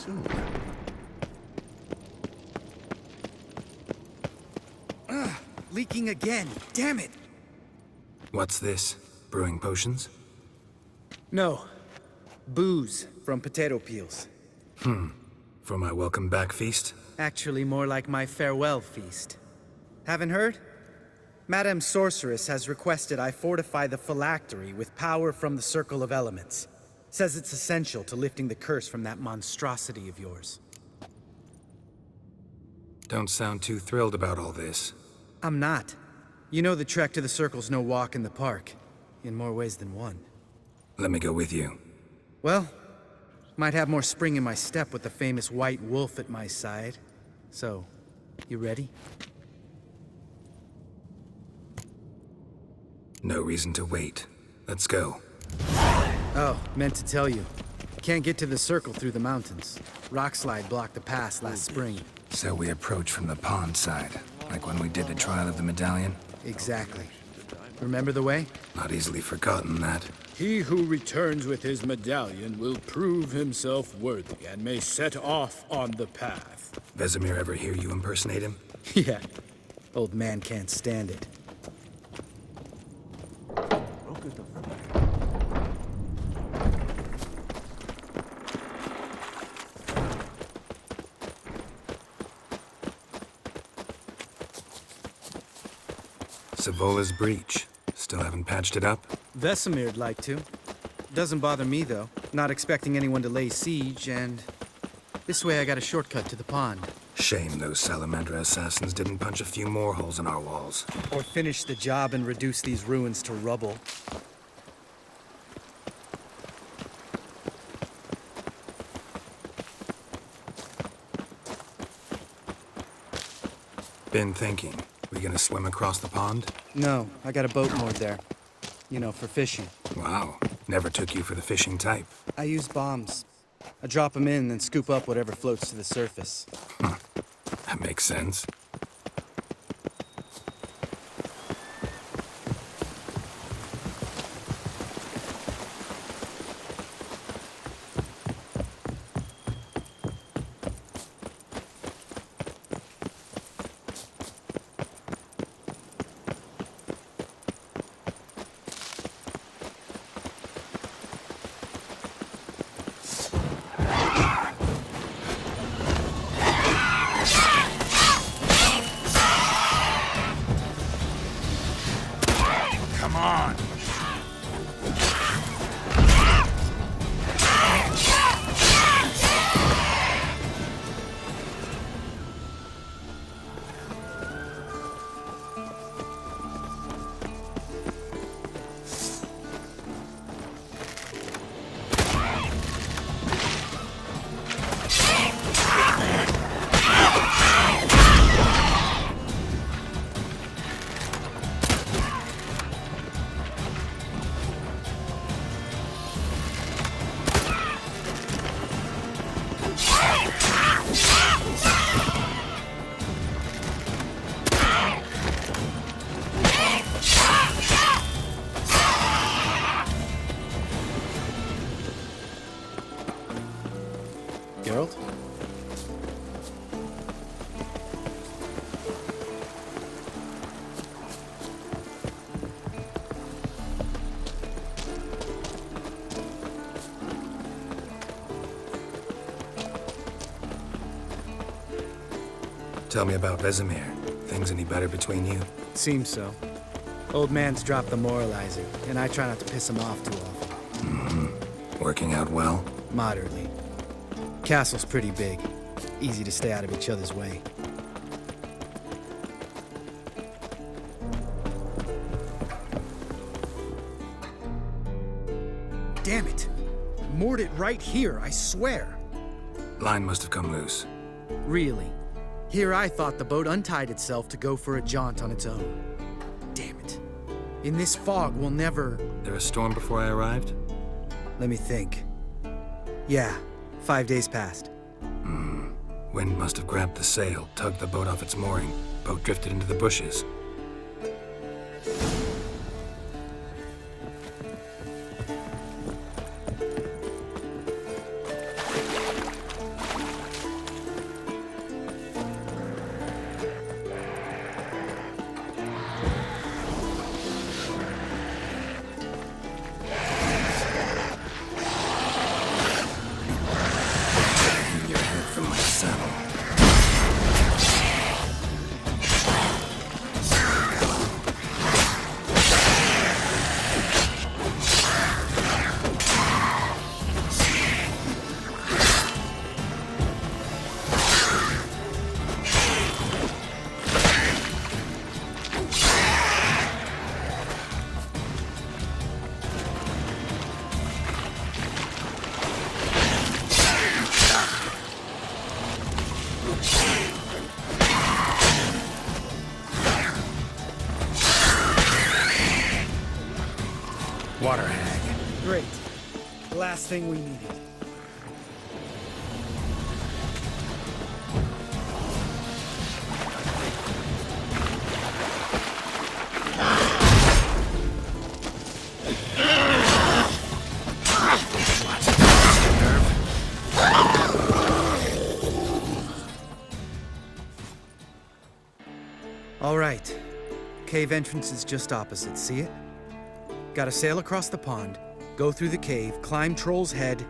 soon. Leaking again. Damn it! What's this? Brewing potions? No. Booze from potato peels. For my welcome back feast? Actually, more like my farewell feast. Haven't heard? Madame Sorceress has requested I fortify the phylactery with power from the Circle of Elements. Says it's essential to lifting the curse from that monstrosity of yours. Don't sound too thrilled about all this. I'm not. You know the trek to the Circle's no walk in the park. In more ways than one. Let me go with you. Well, might have more spring in my step with the famous white wolf at my side. So, you ready? No reason to wait. Let's go. Oh, meant to tell you. Can't get to the Circle through the mountains. Rockslide blocked the pass last spring. So we approach from the pond side, like when we did the trial of the medallion? Exactly. Remember the way? Not easily forgotten, that. He who returns with his medallion will prove himself worthy and may set off on the path. Vesemir ever hear you impersonate him? Yeah. Old man can't stand it. Savola's breach. Still haven't patched it up? Vesemir'd like to. Doesn't bother me, though. Not expecting anyone to lay siege, and... this way I got a shortcut to the pond. Shame those Salamandra assassins didn't punch a few more holes in our walls. Or finish the job and reduce these ruins to rubble. Been thinking. We gonna swim across the pond? No, I got a boat moored there. You know, for fishing. Wow. Never took you for the fishing type. I use bombs. I drop them in, then scoop up whatever floats to the surface. That makes sense. Geralt? Tell me about Vesemir. Things any better between you? Seems so. Old man's dropped the moralizer, and I try not to piss him off too often. Working out well? Moderately. Castle's pretty big. Easy to stay out of each other's way. Damn it! Moored it right here, I swear! Line must have come loose. Really? Here I thought the boat untied itself to go for a jaunt on its own. Damn it. In this fog, we'll never... There a storm before I arrived? Let me think. Yeah, 5 days passed. Wind must have grabbed the sail, tugged the boat off its mooring. Boat drifted into the bushes. water hag. Great. Last thing we needed. All right. Cave entrance is just opposite, see it? Gotta sail across the pond, go through the cave, climb Troll's Head,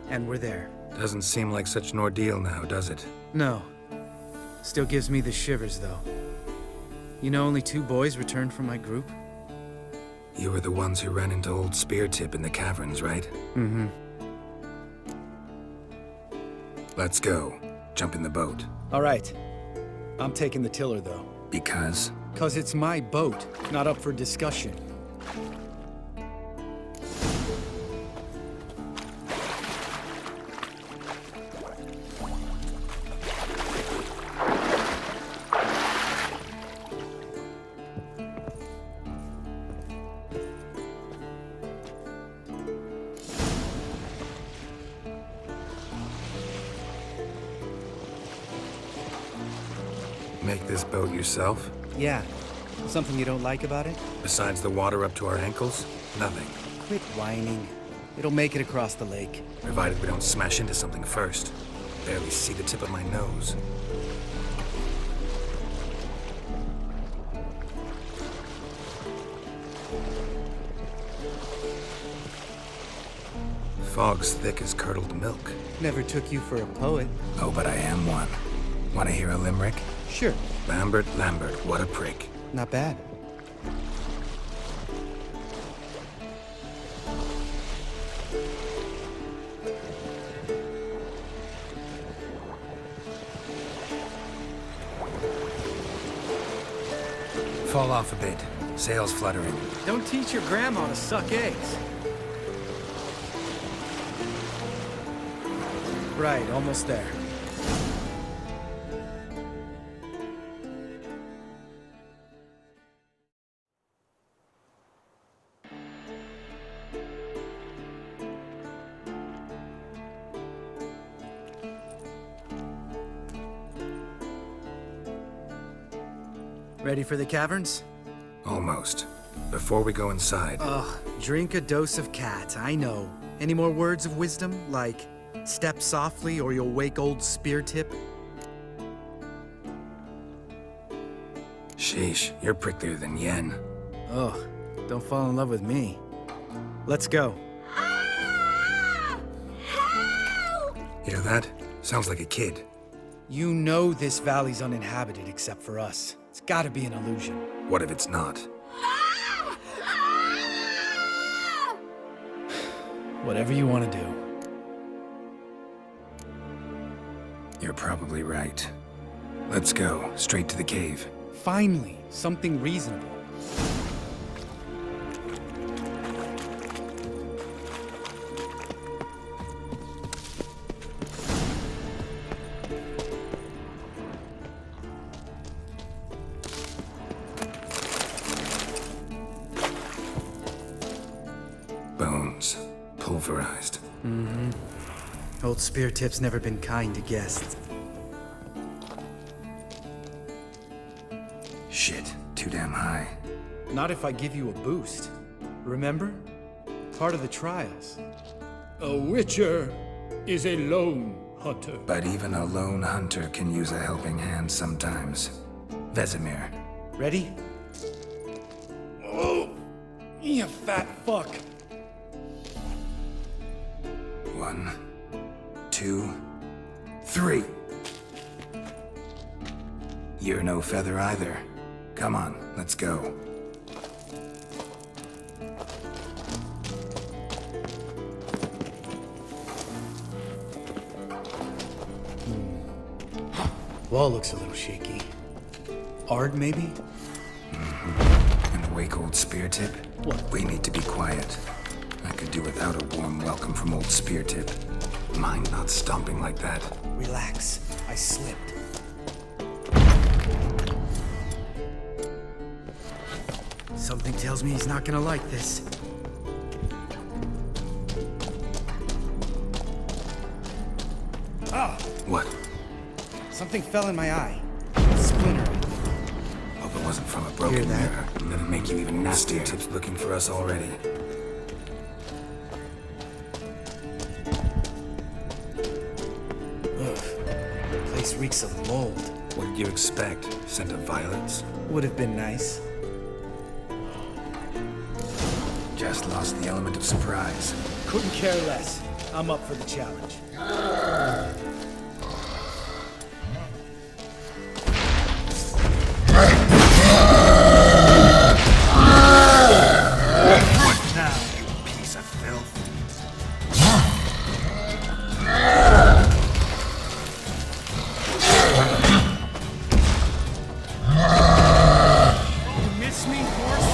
and we're there. Doesn't seem like such an ordeal now, does it? No. Still gives me the shivers, though. You know only 2 boys returned from my group? You were the ones who ran into old Speartip in the caverns, right? Mm-hmm. Let's go. Jump in the boat. All right. I'm taking the tiller, though. Because? 'Cause it's my boat, not up for discussion. Make this boat yourself? Yeah. Something you don't like about it? Besides the water up to our ankles? Nothing. Quit whining. It'll make it across the lake. Provided we don't smash into something first. Barely see the tip of my nose. Fog's thick as curdled milk. Never took you for a poet. Oh, but I am one. Want to hear a limerick? Sure. Lambert, Lambert, what a prick. Not bad. Fall off a bit. Sails fluttering. Don't teach your grandma to suck eggs. Right, almost there. Ready for the caverns? Almost. Before we go inside, Ugh, drink a dose of cat, I know. Any more words of wisdom, like step softly or you'll wake old Speartip? sheesh, you're pricklier than Yen. Ugh, don't fall in love with me. Let's go. Hear that? Sounds like a kid. You know this valley's uninhabited except for us. It's gotta be an illusion. What if it's not? Whatever you want to do. You're probably right. Let's go, straight to the cave. Finally, something reasonable. Bones. Pulverized. Mm-hmm. Old Speartip's never been kind to guests. Shit, too damn high. Not if I give you a boost. Remember? Part of the trials. A witcher is a lone hunter. But even a lone hunter can use a helping hand sometimes. Vesemir. Ready? Oh, you fat fuck. 1, 2, 3. You're no feather either. Come on, let's go. Wall looks a little shaky. Ard, maybe? And wake old Speartip? What? We need to be quiet. I could do without a warm welcome from old Speartip. Mind not stomping like that. Relax. I slipped. Something tells me he's not gonna like this. What? Something fell in my eye. Splintering. Hope it wasn't from a broken Hear that? mirror. That'd make you even nastier. Tip's looking for us already. Place reeks of mold. What did you expect? Scent of violets? Would have been nice. Just lost the element of surprise. Couldn't care less. I'm up for the challenge. What now, you piece of filth? You miss me, horse?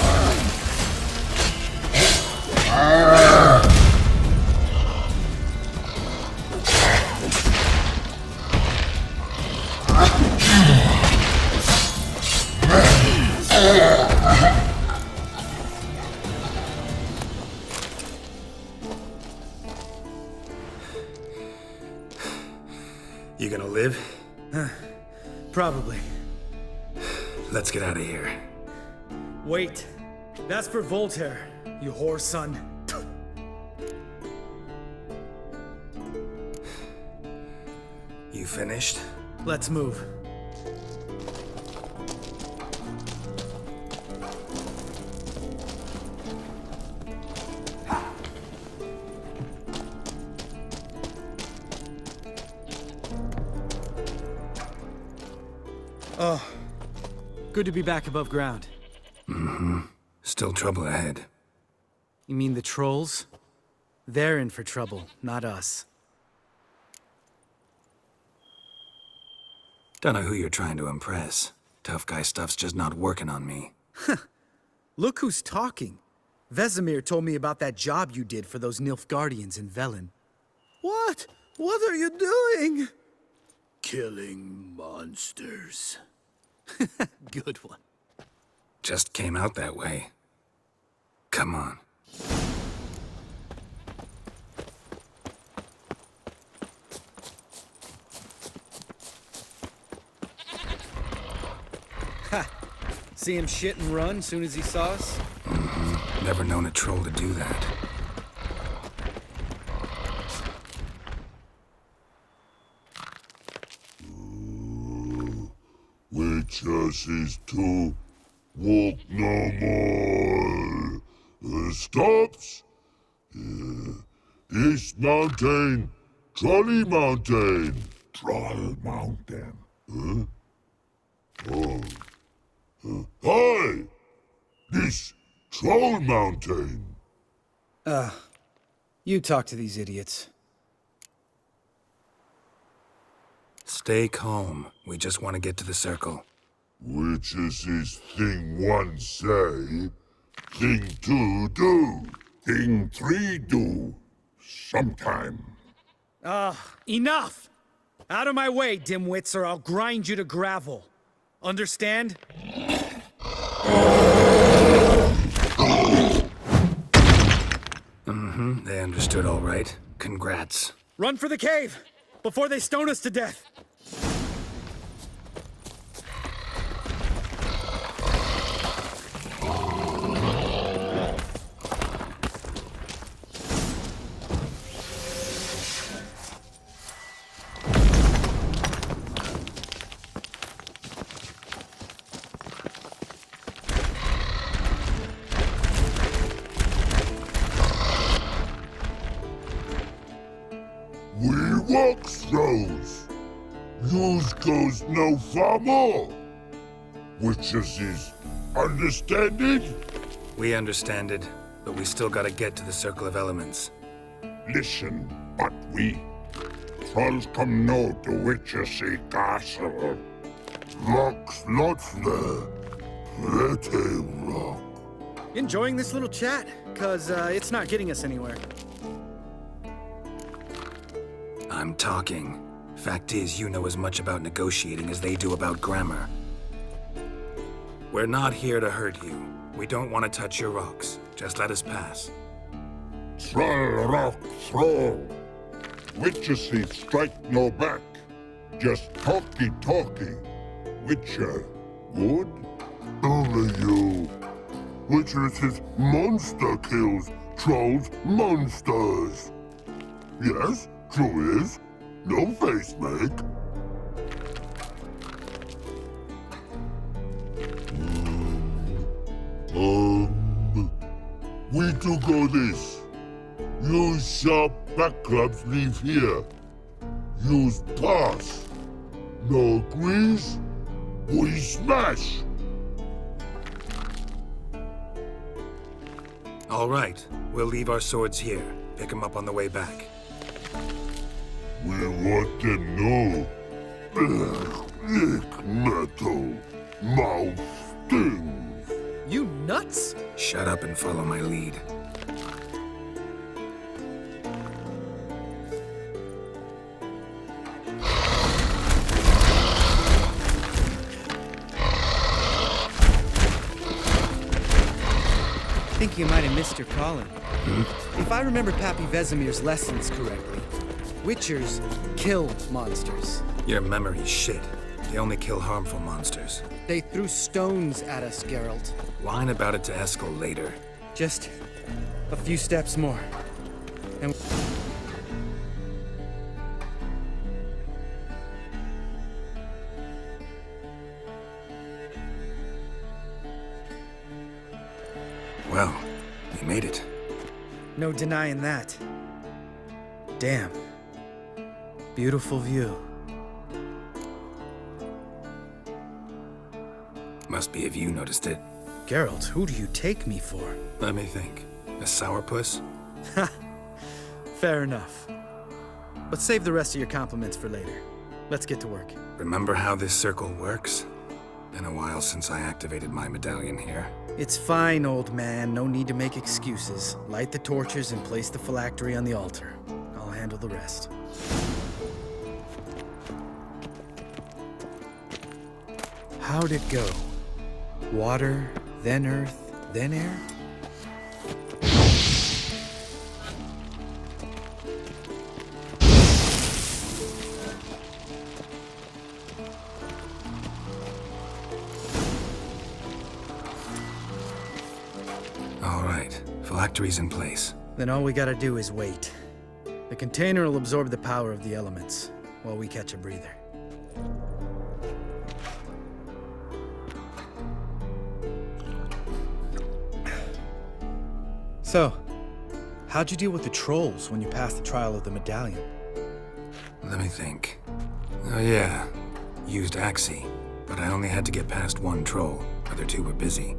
You gonna live? Probably. Let's get out of here. Wait. That's for Voltaire, you whore son. You finished? Let's move. Oh, good to be back above ground. Still trouble ahead. You mean the trolls? They're in for trouble, not us. Don't know who you're trying to impress. Tough guy stuff's just not working on me. Look who's talking. Vesemir told me about that job you did for those Nilfgaardians in Velen. What? What are you doing? Killing monsters. Good one. Just came out that way. Come on. See him shit and run soon as he saw us? Never known a troll to do that. Witches is to walk no more. Stops. East Mountain, Trolley Mountain. Troll Mountain. Hi! This Troll Mountain. You talk to these idiots. Stay calm. We just want to get to the circle. Witches is thing one say, thing two do, thing three do, sometime. Enough! Out of my way, dimwits, or I'll grind you to gravel. Understand? They understood all right. Congrats. Run for the cave! Before they stone us to death! We walk throws. Yous goes no far more. Witches is understanding? We understand it, but we still gotta get to the Circle of Elements. Listen, but we trolls come no to Witches castle. Rocks lots there. Pretty rock. Enjoying this little chat? Cause, it's not getting us anywhere. I'm talking. Fact is, you know as much about negotiating as they do about grammar. We're not here to hurt you. We don't want to touch your rocks. Just let us pass. Troll rock throw. Witcher say strike no back. Just talky. Witcher, good? Only you. Witcher says monster kills, trolls monsters. Yes, true is. No face make. We do go this. Use sharp back clubs leave here. Use pass. No agrees? We smash! All right, we'll leave our swords here. Pick them up on the way back. We want them know. Ick metal. Mouth stings. You nuts? Shut up and follow my lead. I think you might have missed your calling. If I remember Pappy Vesemir's lessons correctly, Witchers kill monsters. Your memory's shit. They only kill harmful monsters. They threw stones at us, Geralt. Whine about it to Eskel later. Just a few steps more. And Well, we made it. no denying that. Damn. Beautiful view. Must be if you noticed it. Geralt, who do you take me for? Let me think. A sourpuss? Fair enough. But save the rest of your compliments for later. Let's get to work. Remember how this circle works? Been a while since I activated my medallion here. It's fine, old man. No need to make excuses. Light the torches and place the phylactery on the altar. I'll handle the rest. How'd it go? Water, then earth, then air? All right, phylactery's in place. Then all we gotta do is wait. The container will absorb the power of the elements, while we catch a breather. So, how'd you deal with the trolls when you passed the trial of the medallion? Let me think. Oh yeah, used Axie, but I only had to get past one troll. Other two were busy.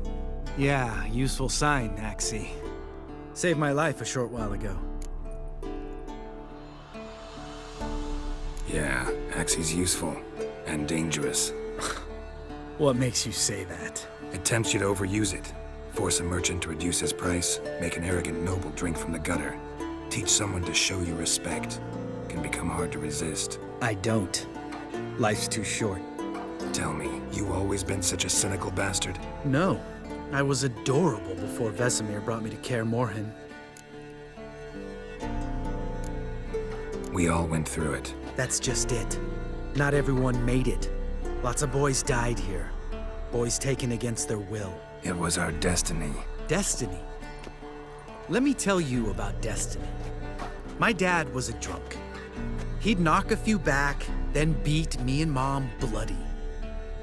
Yeah, useful sign, Axie. Saved my life a short while ago. Yeah, Axie's useful. And dangerous. What makes you say that? It tempts you to overuse it. Force a merchant to reduce his price, make an arrogant noble drink from the gutter. Teach someone to show you respect. Can become hard to resist. I don't. Life's too short. Tell me, you always been such a cynical bastard? No. I was adorable before Vesemir brought me to Kaer Morhen. We all went through it. That's just it. Not everyone made it. Lots of boys died here. Boys taken against their will. It was our destiny. Destiny? Let me tell you about destiny. My dad was a drunk. He'd knock a few back, then beat me and Mom bloody.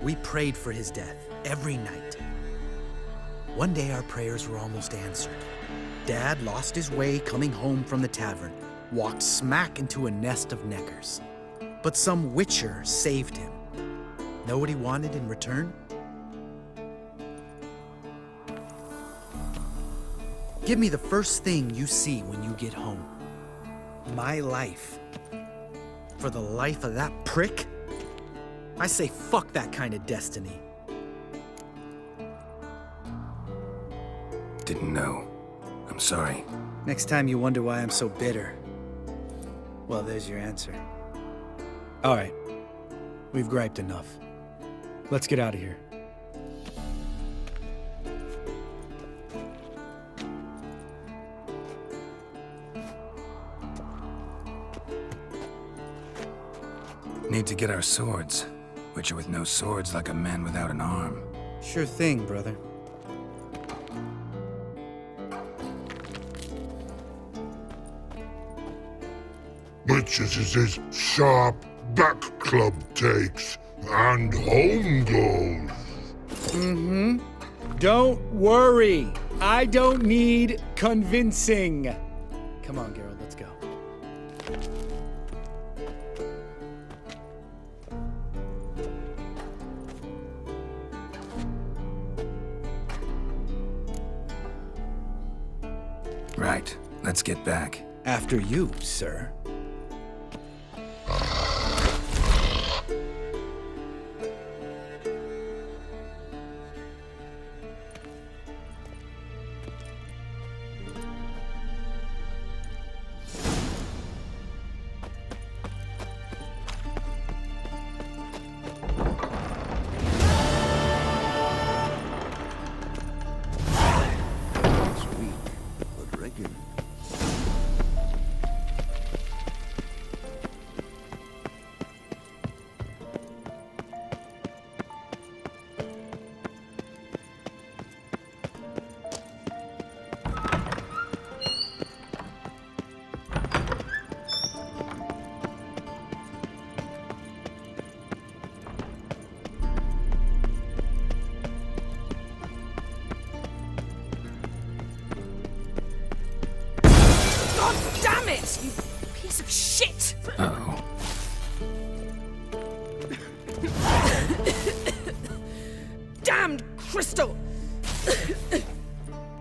We prayed for his death every night. One day our prayers were almost answered. Dad lost his way coming home from the tavern, walked smack into a nest of neckers. But some witcher saved him. Know what he wanted in return? Give me the first thing you see when you get home. My life. For the life of that prick? I say fuck that kind of destiny. Didn't know. I'm sorry. Next time you wonder why I'm so bitter, well, there's your answer. All right. We've griped enough. Let's get out of here. Need to get our swords. Witcher with no swords like a man without an arm. Sure thing, brother. Which is his sharp back club takes, and home goes. Don't worry. I don't need convincing. Come on, Geralt, let's go. Right. Let's get back. After you, sir. Damn it, you piece of shit! Uh-oh. Damned crystal!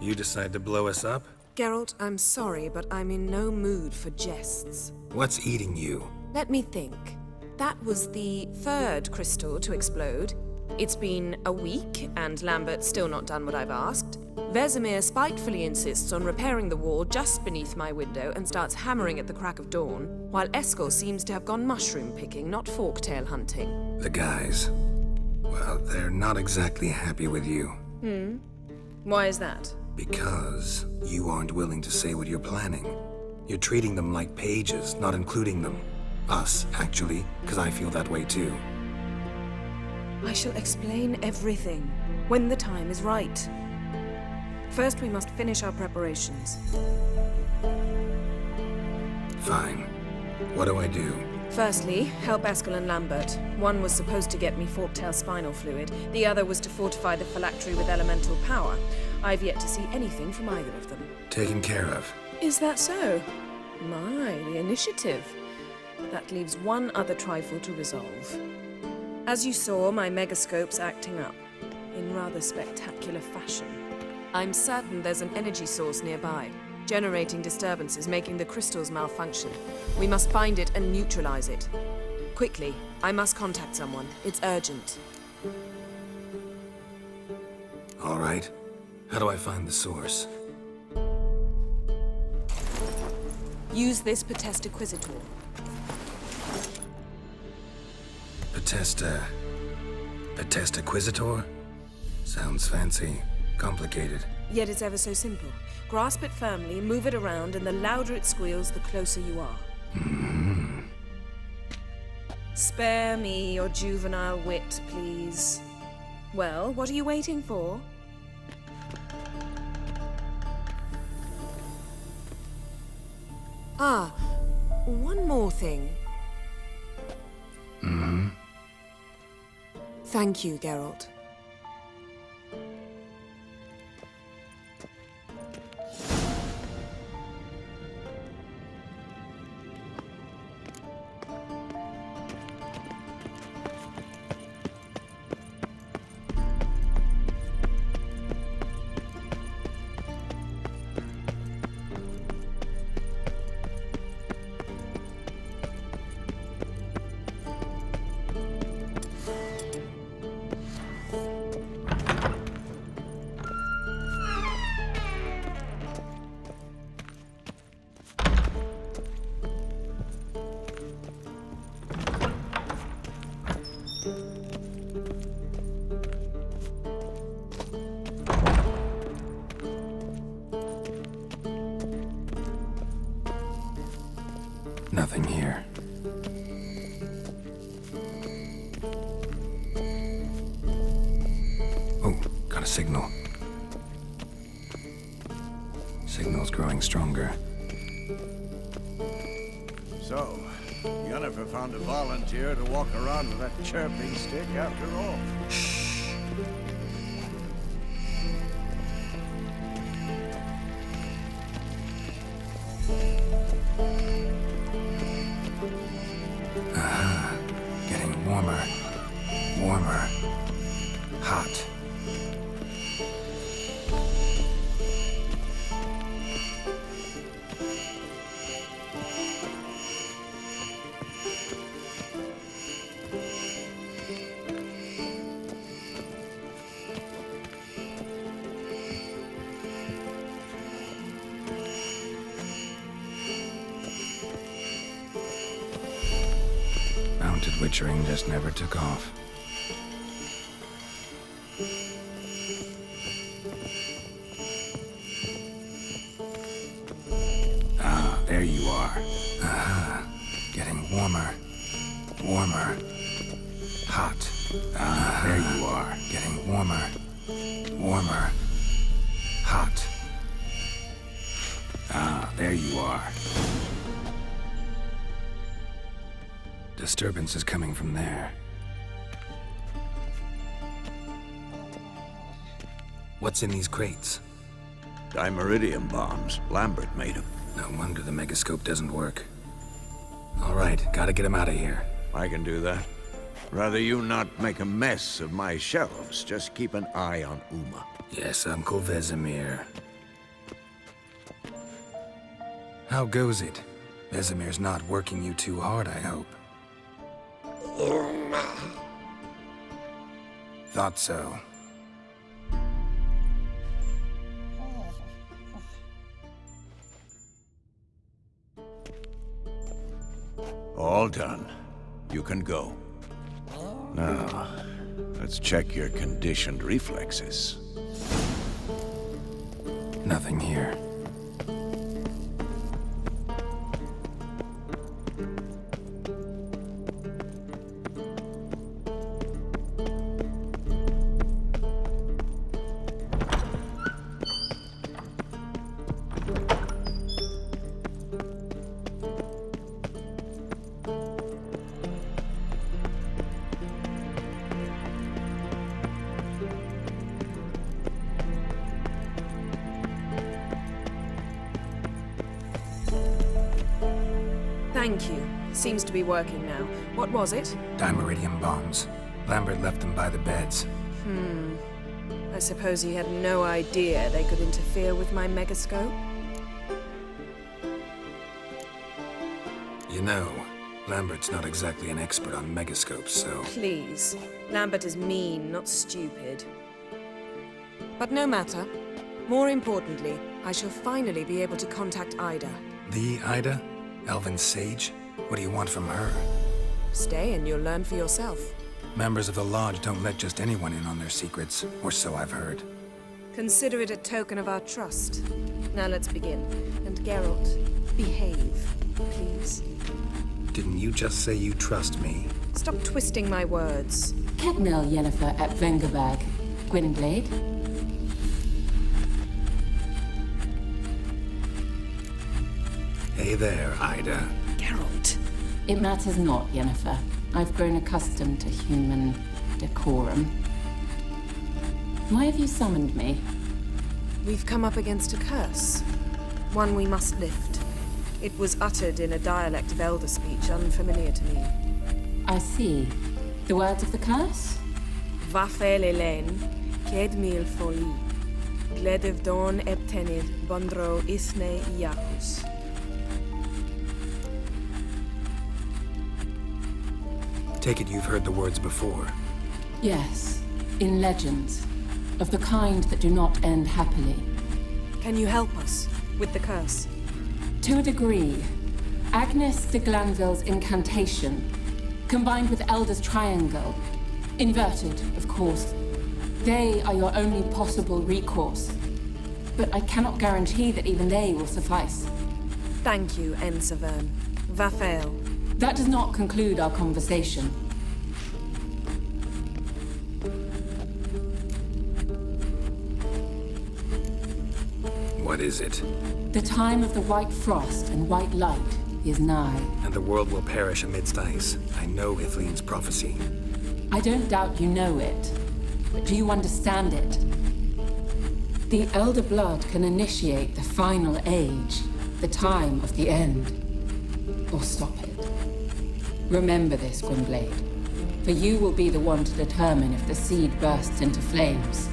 You decide to blow us up? Geralt, I'm sorry, but I'm in no mood for jests. What's eating you? Let me think. That was the third crystal to explode. It's been a week, and Lambert's still not done what I've asked. Vesemir spitefully insists on repairing the wall just beneath my window and starts hammering at the crack of dawn, while Eskel seems to have gone mushroom picking, not forktail hunting. The guys. Well, they're not exactly happy with you. Why is that? Because you aren't willing to say what you're planning. You're treating them like pages, not including them. Us, actually, because I feel that way too. I shall explain everything when the time is right. First, we must finish our preparations. Fine. What do I do? Firstly, help Eskel and Lambert. One was supposed to get me forktail spinal fluid. The other was to fortify the phylactery with elemental power. I've yet to see anything from either of them. Taken care of. Is that so? My, the initiative. That leaves one other trifle to resolve. As you saw, my megascope's acting up, in rather spectacular fashion. I'm certain there's an energy source nearby, generating disturbances, making the crystals malfunction. We must find it and neutralize it. Quickly, I must contact someone. It's urgent. All right. How do I find the source? Use this Potesta Quisitor. Potesta Quisitor? Sounds fancy. Complicated. Yet it's ever so simple. Grasp it firmly, move it around, and the louder it squeals, the closer you are. Spare me your juvenile wit, please. Well, what are you waiting for? Ah, one more thing. Thank you, Geralt. Nothing here. a signal. Signal's growing stronger. So, Yennefer found a volunteer to walk around with that chirping stick after all. Getting warmer. Warmer. Hot. Mounted witchering just never took off. Ah, there you are. Getting warmer. Warmer. Hot. Ah, there you are. Getting warmer. Warmer. Hot. Ah, there you are. Disturbance is coming from there. What's in these crates? Dimeridium bombs. Lambert made them. No wonder the megascope doesn't work. All right, gotta get him out of here. I can do that. Rather you not make a mess of my shelves. Just keep an eye on Uma. Yes, Uncle Vesemir. How goes it? Vesemir's not working you too hard, I hope. Thought so. All done. You can go. Now, let's check your conditioned reflexes. Nothing here. Thank you. Seems to be working now. What was it? Dimeridium bombs. Lambert left them by the beds. I suppose he had no idea they could interfere with my megascope? You know, Lambert's not exactly an expert on megascopes, so... Please. Lambert is mean, not stupid. But no matter. More importantly, I shall finally be able to contact Ida. The Ida? Elven sage? What do you want from her? Stay and you'll learn for yourself. Members of the Lodge don't let just anyone in on their secrets, or so I've heard. Consider it a token of our trust. Now let's begin. And Geralt, behave, please. Didn't you just say you trust me? Stop twisting my words. Kedmil Yennefer at Vengerberg. Gwynblade. Hey there, Ida. Geralt. It matters not, Yennefer. I've grown accustomed to human decorum. Why have you summoned me? We've come up against a curse. One we must lift. It was uttered in a dialect of Elder speech unfamiliar to me. I see. The words of the curse? Vafel Elen, Kedmil Foli, Gledev Don Eptenid, Bondro Isne Iacus. Take it you've heard the words before. Yes. In legends. Of the kind that do not end happily. Can you help us with the curse? To a degree. Agnes de Glanville's incantation, combined with Elder's triangle, inverted, of course. They are your only possible recourse. But I cannot guarantee that even they will suffice. Thank you, Ensavern. Vafel. That does not conclude our conversation. What is it? The time of the white frost and white light is nigh. And the world will perish amidst ice. I know Ithleen's prophecy. I don't doubt you know it, but do you understand it? The Elder Blood can initiate the final age, the time of the end, or stop it. Remember this, Gwynblade, for you will be the one to determine if the seed bursts into flames.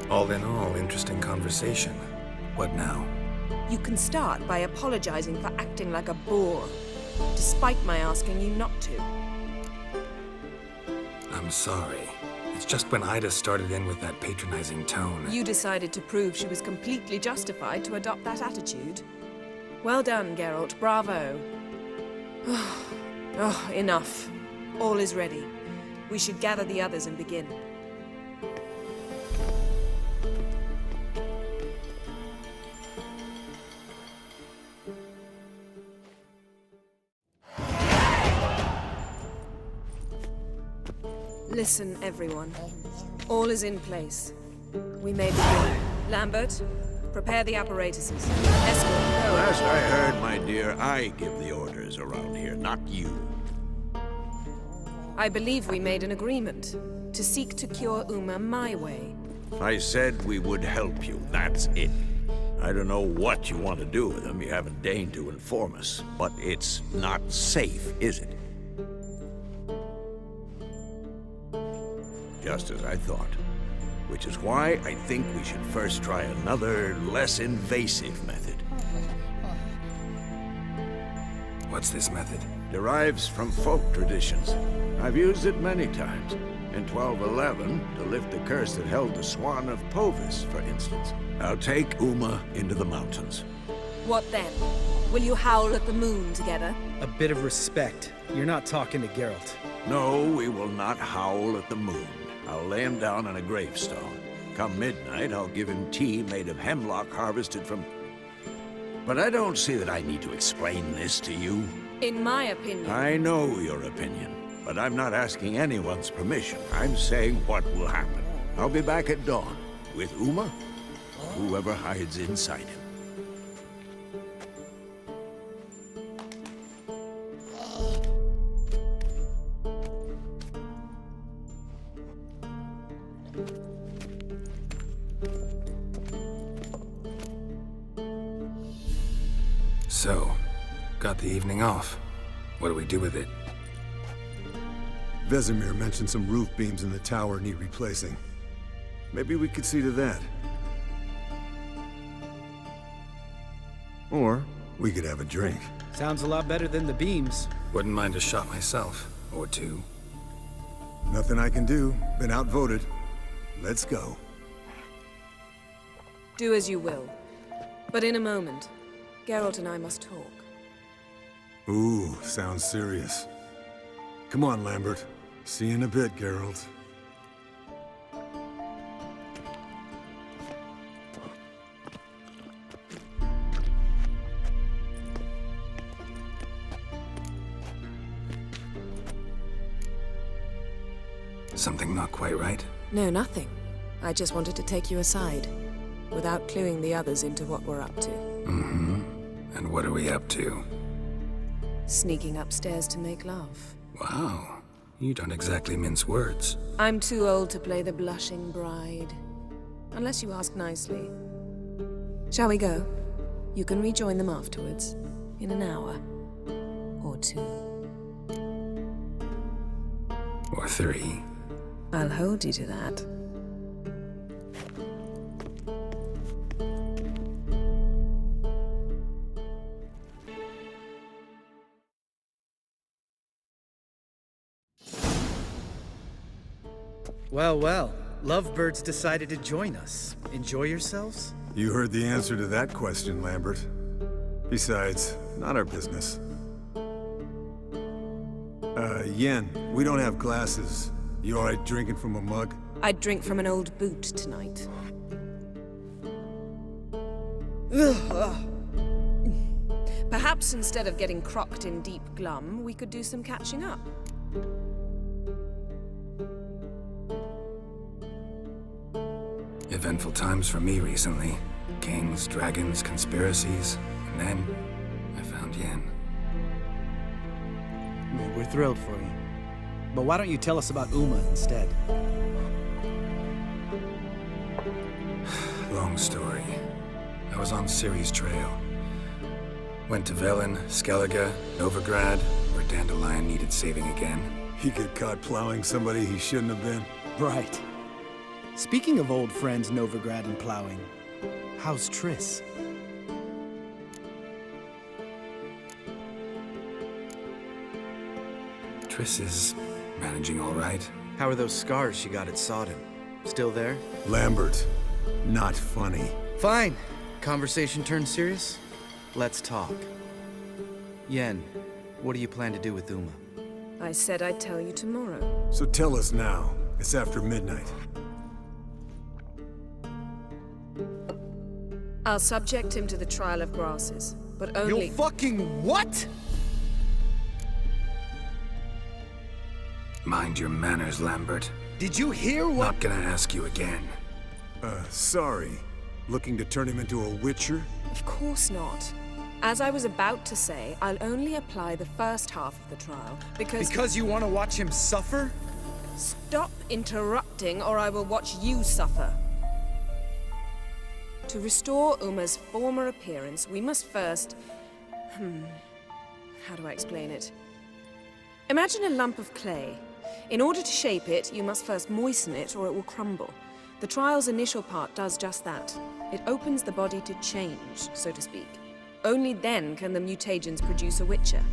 All in all, interesting conversation. What now? You can start by apologizing for acting like a bore, despite my asking you not to. I'm sorry. It's just when Ida started in with that patronizing tone. You decided to prove she was completely justified to adopt that attitude. Well done, Geralt. Bravo. Oh, enough. All is ready. We should gather the others and begin. Listen, everyone. All is in place. We may begin. Lambert, prepare the apparatuses. Escort, go. Last I heard, my dear, I give the orders around here, not you. I believe we made an agreement to seek to cure Uma my way. I said we would help you, that's it. I don't know what you want to do with them, you haven't deigned to inform us. But it's not safe, is it? Just as I thought. Which is why I think we should first try another, less invasive method. What's this method? Derives from folk traditions. I've used it many times. In 1211, to lift the curse that held the Swan of Povis, for instance. I'll take Uma into the mountains. What then? Will you howl at the moon together? A bit of respect. You're not talking to Geralt. No, we will not howl at the moon. I'll lay him down on a gravestone. Come midnight, I'll give him tea made of hemlock harvested from... But I don't see that I need to explain this to you. In my opinion... I know your opinion, but I'm not asking anyone's permission. I'm saying what will happen. I'll be back at dawn, with Uma, or whoever hides inside him. So, got the evening off. What do we do with it? Vesemir mentioned some roof beams in the tower need replacing. Maybe we could see to that. Or we could have a drink. Sounds a lot better than the beams. Wouldn't mind a shot myself. Or two. Nothing I can do. Been outvoted. Let's go. Do as you will. But in a moment, Geralt and I must talk. Ooh, sounds serious. Come on, Lambert. See you in a bit, Geralt. Something not quite right? No, nothing. I just wanted to take you aside, without cluing the others into what we're up to. Mm-hmm. And what are we up to? Sneaking upstairs to make love. Wow. You don't exactly mince words. I'm too old to play the blushing bride. Unless you ask nicely. Shall we go? You can rejoin them afterwards. In an hour. Or two. Or three. I'll hold you to that. Well, well. Lovebirds decided to join us. Enjoy yourselves? You heard the answer to that question, Lambert. Besides, not our business. Yen, we don't have glasses. You alright drinking from a mug? I'd drink from an old boot tonight. Perhaps instead of getting crocked in deep glum, we could do some catching up. Eventful times for me recently. Kings, dragons, conspiracies, and then I found Yen. We're thrilled for you. But why don't you tell us about Uma instead? Long story. I was on Ciri's trail. Went to Velen, Skellige, Novigrad, where Dandelion needed saving again. He get caught plowing somebody he shouldn't have been. Right. Speaking of old friends Novigrad and plowing, how's Triss? Triss is managing all right. How are those scars she got at Sodden? Still there? Lambert, not funny. Fine. Conversation turned serious? Let's talk. Yen, what do you plan to do with Uma? I said I'd tell you tomorrow. So tell us now. It's after midnight. I'll subject him to the trial of grasses, but only— You'll fucking what? Mind your manners, Lambert. Did you hear what— Not gonna ask you again. Sorry. Looking to turn him into a witcher? Of course not. As I was about to say, I'll only apply the first half of the trial, because— Because you want to watch him suffer? Stop interrupting, or I will watch you suffer. To restore Uma's former appearance, we must first— how do I explain it? Imagine a lump of clay. In order to shape it, you must first moisten it, or it will crumble. The trial's initial part does just that. It opens the body to change, so to speak. Only then can the mutagens produce a witcher.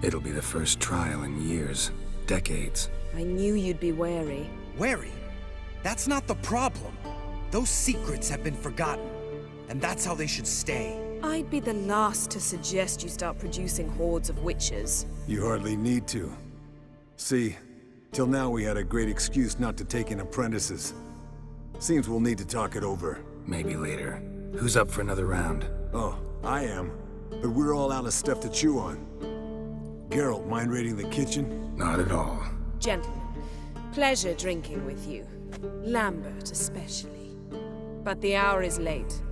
It'll be the first trial in years. Decades. I knew you'd be wary. Wary? That's not the problem. Those secrets have been forgotten, and that's how they should stay. I'd be the last to suggest you start producing hordes of witches. You hardly need to. See, till now we had a great excuse not to take in apprentices. Seems we'll need to talk it over. Maybe later. Who's up for another round? Oh, I am. But we're all out of stuff to chew on. Geralt, mind raiding the kitchen? Not at all. Gentlemen, pleasure drinking with you. Lambert especially. But the hour is late.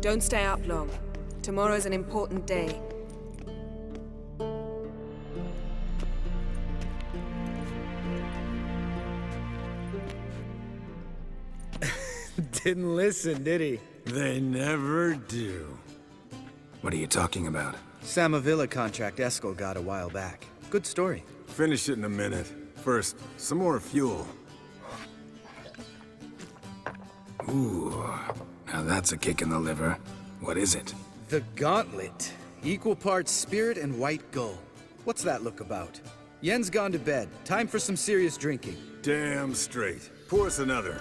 Don't stay up long. Tomorrow's an important day. Didn't listen, did he? They never do. What are you talking about? Samavilla contract Eskel got a while back. Good story. Finish it in a minute. First, some more fuel. Ooh, now that's a kick in the liver. What is it? The Gauntlet. Equal parts spirit and white gull. What's that look about? Yen's gone to bed. Time for some serious drinking. Damn straight. Pour us another.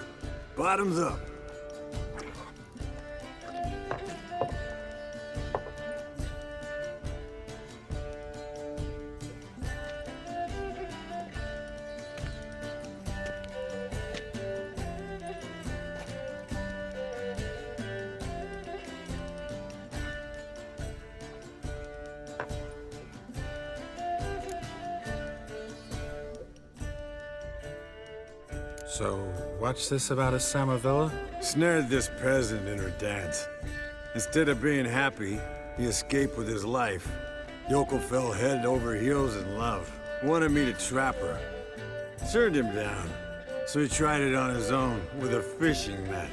Bottoms up. So, what's this about a Samavilla? Snared this peasant in her dance. Instead of being happy, he escaped with his life. Yokel fell head over heels in love. Wanted me to trap her. Turned him down. So he tried it on his own with a fishing net.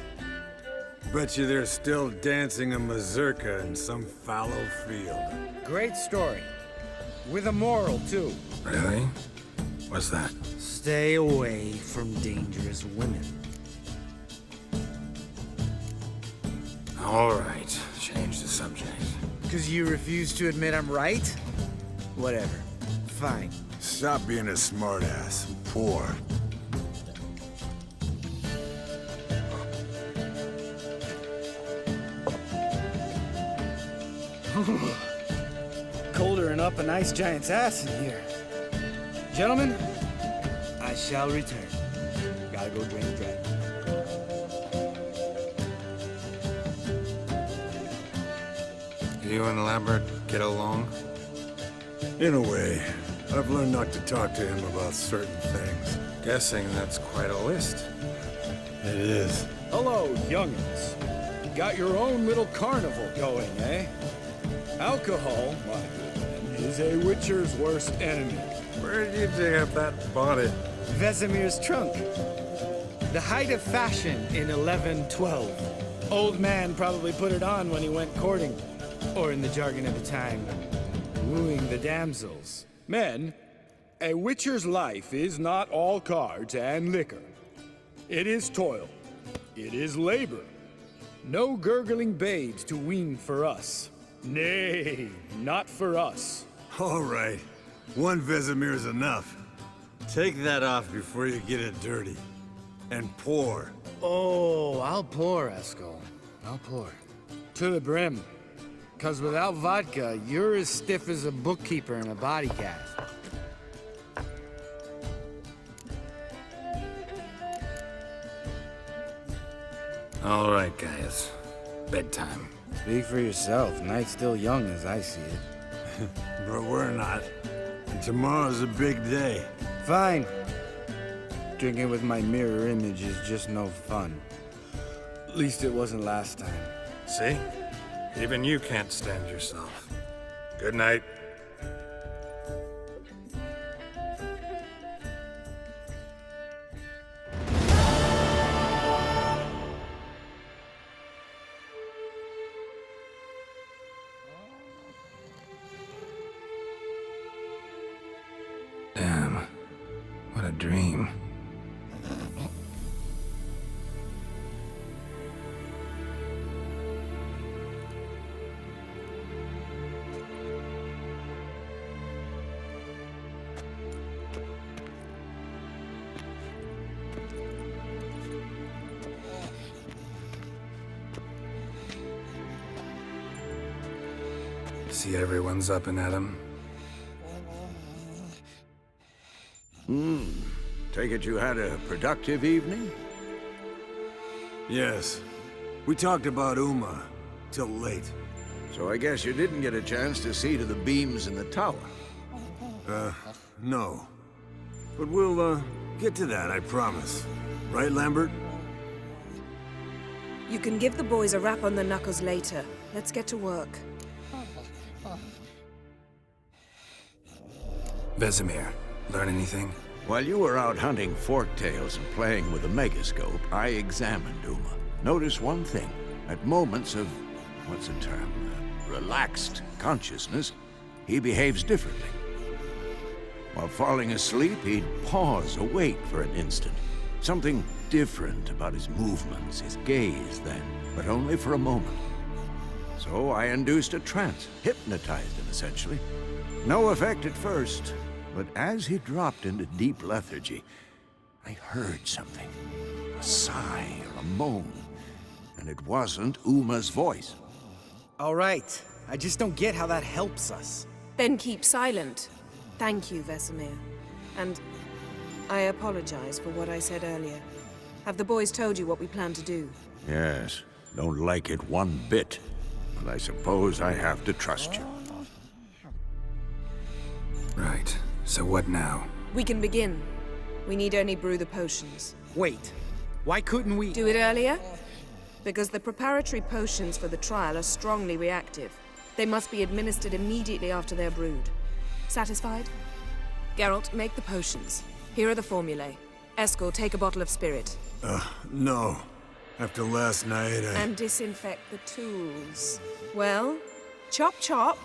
Bet you they're still dancing a mazurka in some fallow field. Great story. With a moral, too. Really? What's that? Stay away from dangerous women. All right, change the subject. Because you refuse to admit I'm right? Whatever. Fine. Stop being a smartass. Poor. Colder and up a nice giant's ass in here. Gentlemen, I shall return. go drain the dragon. You and Lambert get along? In a way. I've learned not to talk to him about certain things. Guessing that's quite a list. It is. Hello, youngins. Got your own little carnival going, eh? Alcohol, my good man, is a witcher's worst enemy. Where did you dig up that bonnet? Vesemir's trunk. The height of fashion in 1112. Old man probably put it on when he went courting. Or in the jargon of the time, wooing the damsels. Men, a witcher's life is not all cards and liquor. It is toil. It is labor. No gurgling babes to wean for us. Nay, not for us. All right. One Vesemir's enough. Take that off before you get it dirty. And pour. Oh, I'll pour, Eskel. I'll pour. To the brim. 'Cause without vodka, you're as stiff as a bookkeeper in a body cast. All right, guys. Bedtime. Speak for yourself. Night's still young as I see it. But we're not. And tomorrow's a big day. Fine. Drinking with my mirror image is just no fun. At least it wasn't last time. See? Even you can't stand yourself. Good night. Damn. What a dream. See everyone's up and at 'em. Take it you had a productive evening? Yes. We talked about Uma till late. So I guess you didn't get a chance to see to the beams in the tower. No. But we'll, get to that, I promise. Right, Lambert? You can give the boys a rap on the knuckles later. Let's get to work. Vesemir, learn anything? While you were out hunting forktails and playing with a megascope, I examined Uma. Notice one thing. At moments of, what's the term, relaxed consciousness, he behaves differently. While falling asleep, he'd pause, awake for an instant. Something different about his movements, his gaze then, but only for a moment. So I induced a trance, hypnotized him essentially. No effect at first, but as he dropped into deep lethargy, I heard something. A sigh or a moan. And it wasn't Uma's voice. All right. I just don't get how that helps us. Then keep silent. Thank you, Vesemir. And I apologize for what I said earlier. Have the boys told you what we plan to do? Yes, don't like it one bit. But I suppose I have to trust you. Right. So what now? We can begin. We need only brew the potions. Wait. Why couldn't we... Do it earlier? Because the preparatory potions for the trial are strongly reactive. They must be administered immediately after they're brewed. Satisfied? Geralt, make the potions. Here are the formulae. Eskel, take a bottle of spirit. No. After last night, And disinfect the tools. Well, chop chop.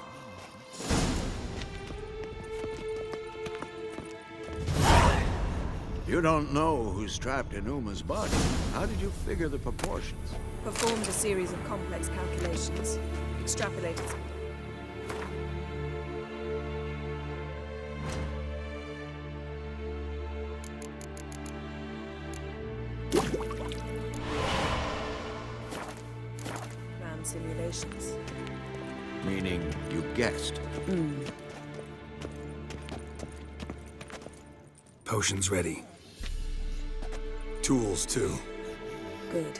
You don't know who's trapped in Uma's body. How did you figure the proportions? Performed a series of complex calculations. Extrapolated. Ran simulations. Meaning you guessed. Potions ready. tools, too. Good.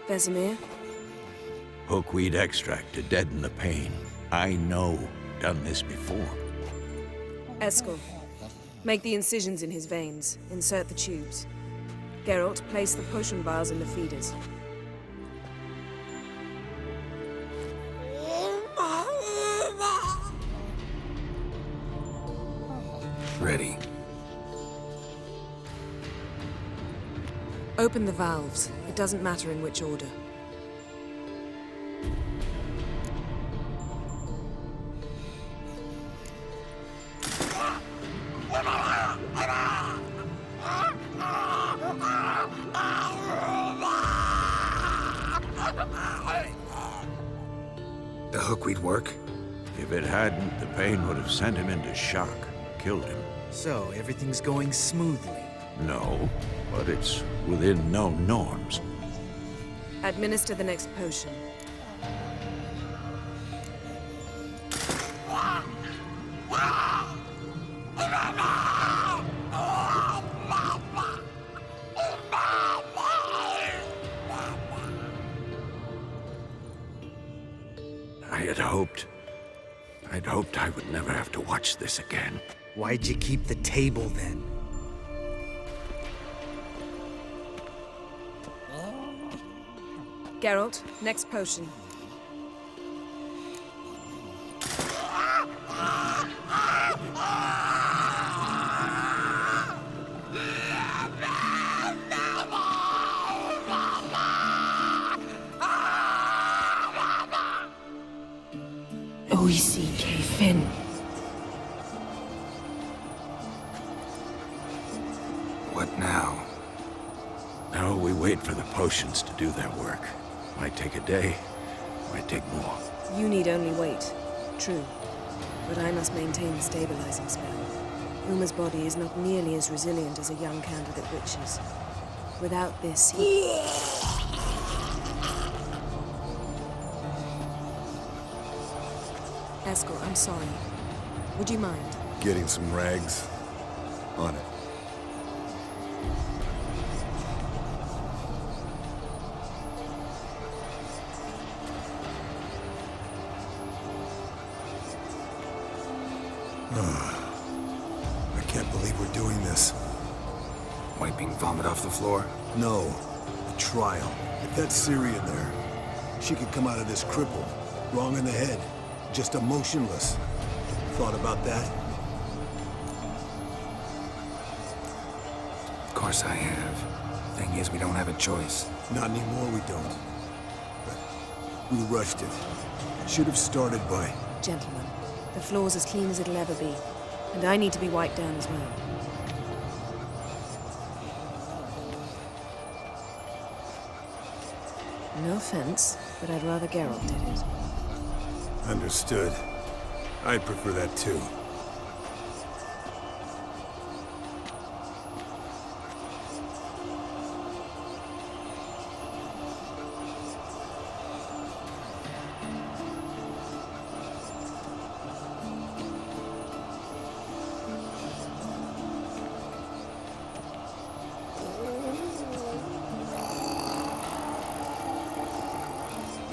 Vesemir? Hookweed extract to deaden the pain. I know. Done this before. Eskel. Make the incisions in his veins. Insert the tubes. Geralt, place the potion vials in the feeders. Ready. Open the valves. It doesn't matter in which order. The hookweed work? If it hadn't, the pain would have sent him into shock. Killed him. So, everything's going smoothly. No, but it's within known norms. Administer the next potion. I'd hoped I would never have to watch this again. Why'd you keep the table then? Geralt, next potion. OECK Finn. What now? Now we wait for the potions to do their work. Might take a day, might take more. You need only wait. True. But I must maintain the stabilizing spell. Uma's body is not nearly as resilient as a young candidate witch's. Without this, he... Eskel, I'm sorry. Would you mind? Getting some rags. On it. I can't believe we're doing this. Wiping vomit off the floor? No. The trial. If that's Ciri in there, she could come out of this crippled, wrong in the head, just emotionless. Thought about that? Of course I have. Thing is, we don't have a choice. Not anymore, we don't. But we rushed it. Should have started by... Gentlemen, the floor's as clean as it'll ever be. And I need to be wiped down as well. No offense, but I'd rather Geralt did it. Understood. I'd prefer that too.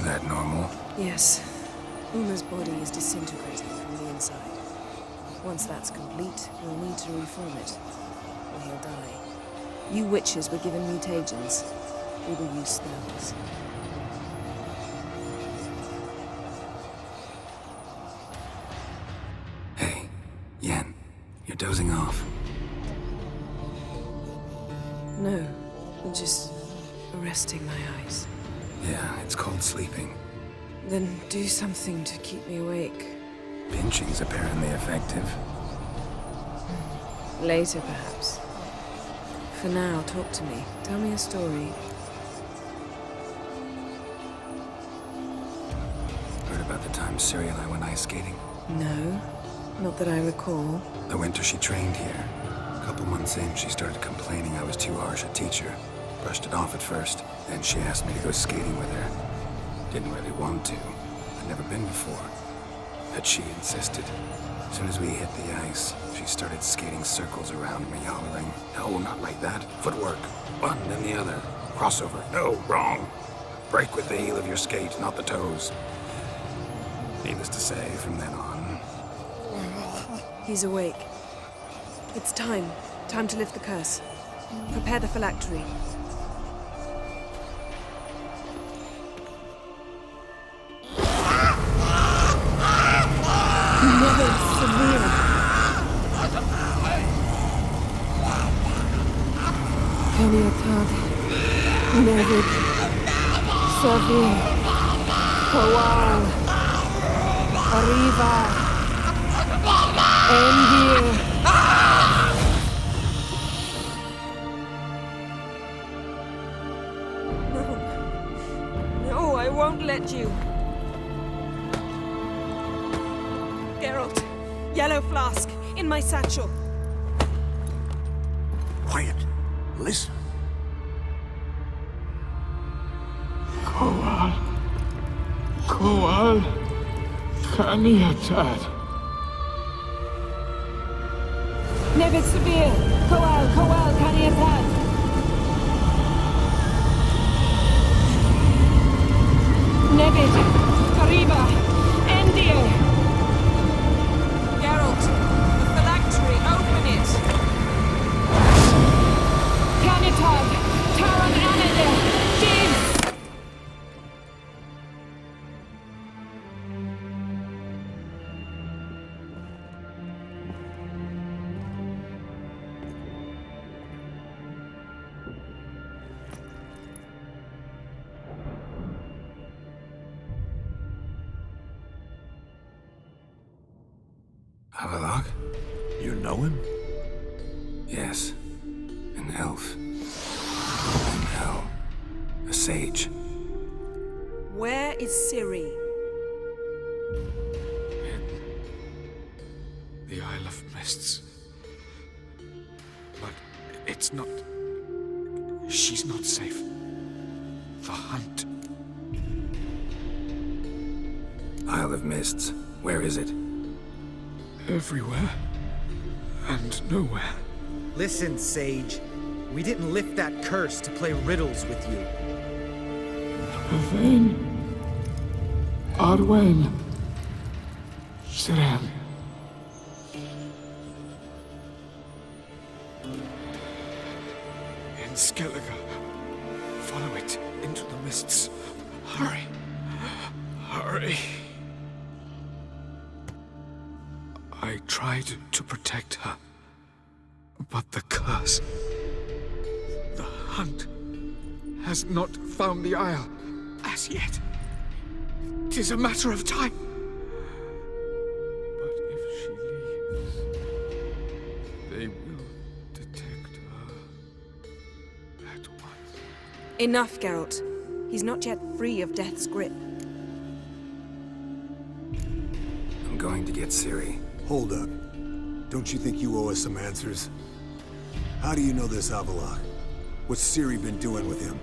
That normal? Yes. Uma's body is disintegrating from the inside. Once that's complete, we'll need to reform it, or he'll die. You witches were given mutagens. We will use spells. Hey, Yen, you're dozing off. No, I'm just resting my eyes. Yeah, it's called sleeping. Then do something to keep me awake. Pinching's apparently effective. Later, perhaps. For now, talk to me. Tell me a story. Heard about the time Ciri and I went ice skating? No, not that I recall. The winter she trained here. A couple months in, she started complaining I was too harsh a teacher. Brushed it off at first. Then she asked me to go skating with her. Didn't really want to. I'd never been before. But she insisted. As soon as we hit the ice, she started skating circles around me, hollering, "No, not like that. Footwork. One, then the other. Crossover. No, wrong. Break with the heel of your skate, not the toes." Needless to say, from then on... He's awake. It's time. Time to lift the curse. Prepare the phylactery. Mother Severe. Kaniatad. Nevid. Severe. Kowal. Arriva. Endir. No, I won't let you. Geralt, yellow flask, in my satchel. Quiet. Listen. Kowal. Kowal. Kaniatad. Nevid Severe. Kowal. Kowal. Kaniatad. Nevid. Arriba. Endir. Geralt, the phylactery, open it! Kanitad. Taran Anadir. Jeeves. Avalok? You know him? Yes. An elf. In hell. A sage. Where is Ciri? The Isle of Mists. But it's not... She's not safe. The hunt. Isle of Mists. Where is it? Everywhere. And nowhere. Listen, Sage. We didn't lift that curse to play riddles with you. Yvain. Arwen. Siren. In Skellige. Follow it into the mists. Hurry. Hurry. I tried to protect her. But the curse... The hunt... has not found the Isle as yet. 'Tis a matter of time. But if she leaves... they will detect her... at once. Enough, Geralt. He's not yet free of death's grip. I'm going to get Ciri. Hold up. Don't you think you owe us some answers? How do you know this Avalok? What's Ciri been doing with him?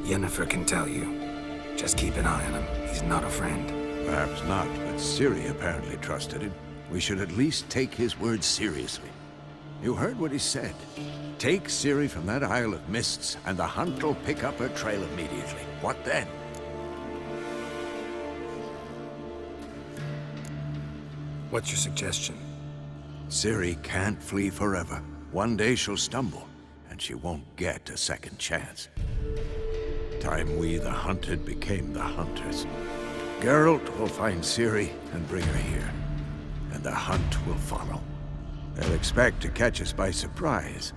Yennefer can tell you. Just keep an eye on him. He's not a friend. Perhaps not, but Ciri apparently trusted him. We should at least take his words seriously. You heard what he said. Take Ciri from that Isle of Mists, and the hunt will pick up her trail immediately. What then? What's your suggestion? Ciri can't flee forever. One day she'll stumble, and she won't get a second chance. Time we, the hunted, became the hunters. Geralt will find Ciri and bring her here, and the hunt will follow. They'll expect to catch us by surprise,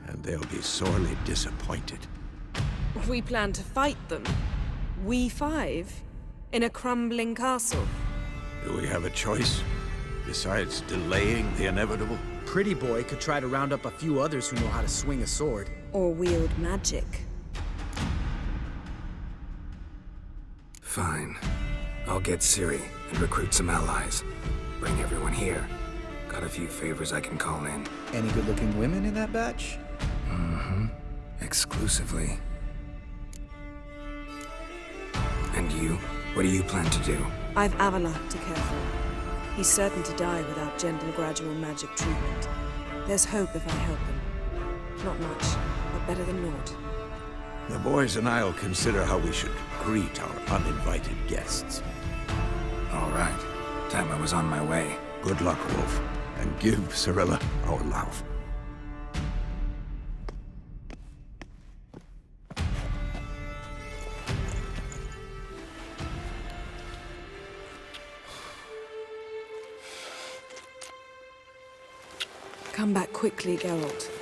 and they'll be sorely disappointed. We plan to fight them. We five? In a crumbling castle? Do we have a choice? Besides delaying the inevitable? Pretty Boy could try to round up a few others who know how to swing a sword. Or wield magic. Fine. I'll get Ciri and recruit some allies. Bring everyone here. Got a few favors I can call in. Any good-looking women in that batch? Mm-hmm. Exclusively. And you? What do you plan to do? I've Avalok to care for. He's certain to die without gentle, gradual magic treatment. There's hope if I help him. Not much, but better than naught. The boys and I'll consider how we should greet our uninvited guests. All right. Time I was on my way. Good luck, Wolf, and give Cirilla our love. Come back quickly, Geralt.